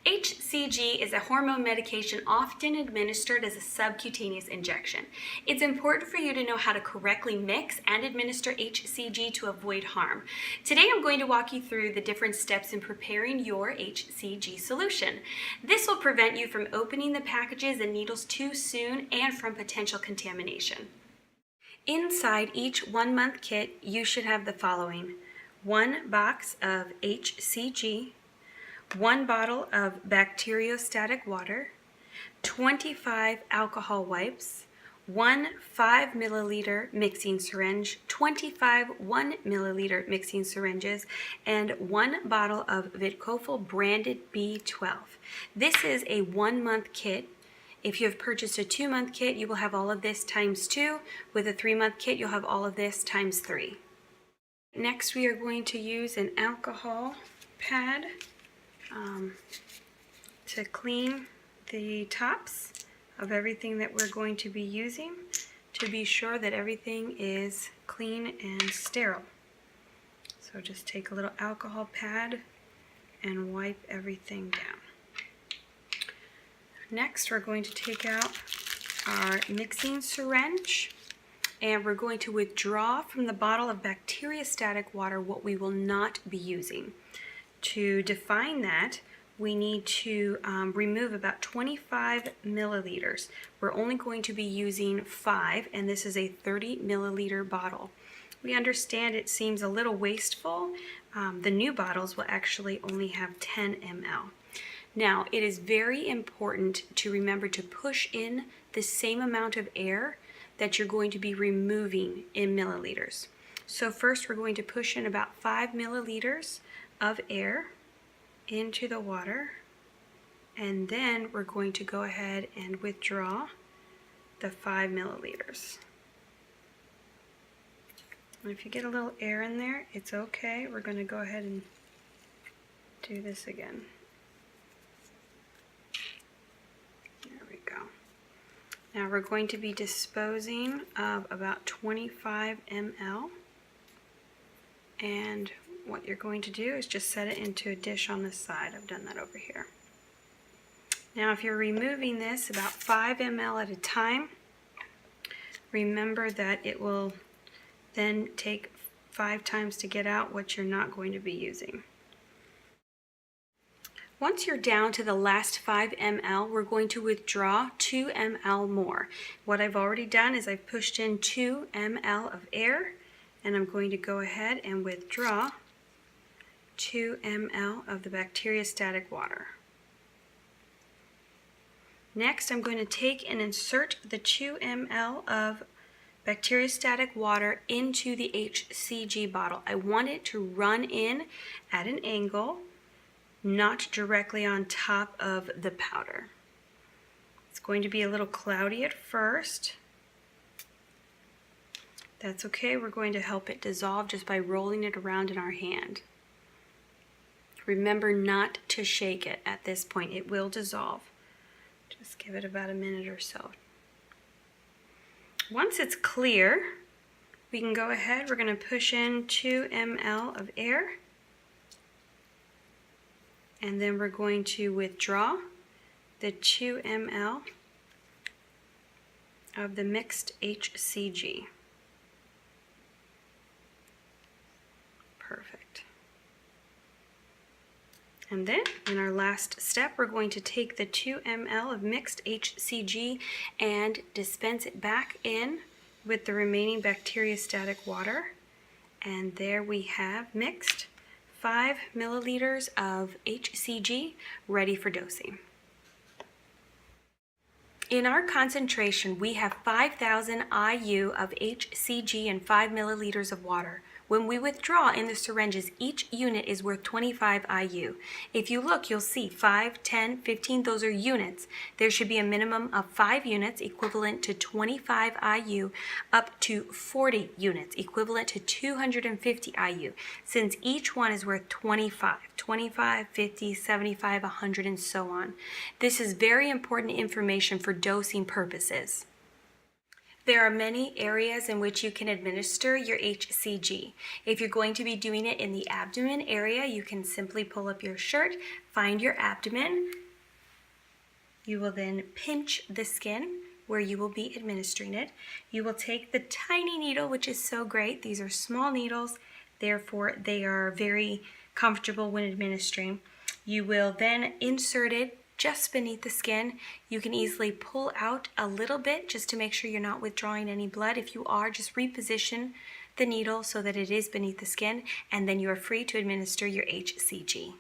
HCG is a hormone medication often administered as a subcutaneous injection. It's important for you to know how to correctly mix and administer HCG to avoid harm. Today I'm going to walk you through the different steps in preparing your HCG solution. This will prevent you from opening the packages and needles too soon and from potential contamination. Inside each 1-month kit, you should have the following: 1 box of HCG, 1 bottle of bacteriostatic water, 25 alcohol wipes, 1 5 milliliter mixing syringe, 25 1 milliliter mixing syringes, and 1 bottle of Vidcofil branded B12. This is a 1-month kit. If you have purchased a 2-month kit, you will have all of this times 2. With a 3-month kit, you'll have all of this times 3. Next, we are going to use an alcohol pad to clean the tops of everything that we're going to be using to be sure that everything is clean and sterile. So just take a little alcohol pad and wipe everything down. Next, we're going to take out our mixing syringe and we're going to withdraw from the bottle of bacteriostatic water what we will not be using. To define that, we need to remove about 25 milliliters. We're only going to be using 5, and this is a 30 milliliter bottle. We understand it seems a little wasteful. The new bottles will actually only have 10 ml. Now, it is very important to remember to push in the same amount of air that you're going to be removing in milliliters. So first we're going to push in about 5 milliliters of air into the water, and then we're going to go ahead and withdraw the 5 milliliters. And if you get a little air in there, it's okay. We're going to go ahead and do this again. Now we're going to be disposing of about 25 ml, and what you're going to do is just set it into a dish on the side. I've done that over here. Now if you're removing this about 5 ml at a time, remember that it will then take 5 times to get out what you're not going to be using. Once you're down to the last 5 ml, we're going to withdraw 2 ml more. What I've already done is I've pushed in 2 ml of air, and I'm going to go ahead and withdraw 2 ml of the bacteriostatic water. Next, I'm going to take and insert the 2 ml of bacteriostatic water into the HCG bottle. I want it to run in at an angle, not directly on top of the powder. It's going to be a little cloudy at first. That's okay. We're going to help it dissolve just by rolling it around in our hand. Remember not to shake it at this point. It will dissolve. Just give it about a minute or so. Once it's clear, we can go ahead. We're going to push in 2 ml of air. And then we're going to withdraw the 2 ml of the mixed HCG. Perfect. And then in our last step, we're going to take the 2 ml of mixed HCG and dispense it back in with the remaining bacteriostatic water. And there we have mixed 5 milliliters of HCG ready for dosing. In our concentration, we have 5,000 IU of HCG and 5 milliliters of water. When we withdraw in the syringes, each unit is worth 25 IU. If you look, you'll see 5, 10, 15, those are units. There should be a minimum of 5 units equivalent to 25 IU up to 40 units equivalent to 250 IU, since each one is worth 25, 50, 75, 100, and so on. This is very important information for dosing purposes. There are many areas in which you can administer your HCG. If you're going to be doing it in the abdomen area, you can simply pull up your shirt, find your abdomen. You will then pinch the skin where you will be administering it. You will take the tiny needle, which is so great. These are small needles, therefore they are very comfortable when administering. You will then insert it just beneath the skin. You can easily pull out a little bit just to make sure you're not withdrawing any blood. If you are, just reposition the needle so that it is beneath the skin, and then you are free to administer your HCG.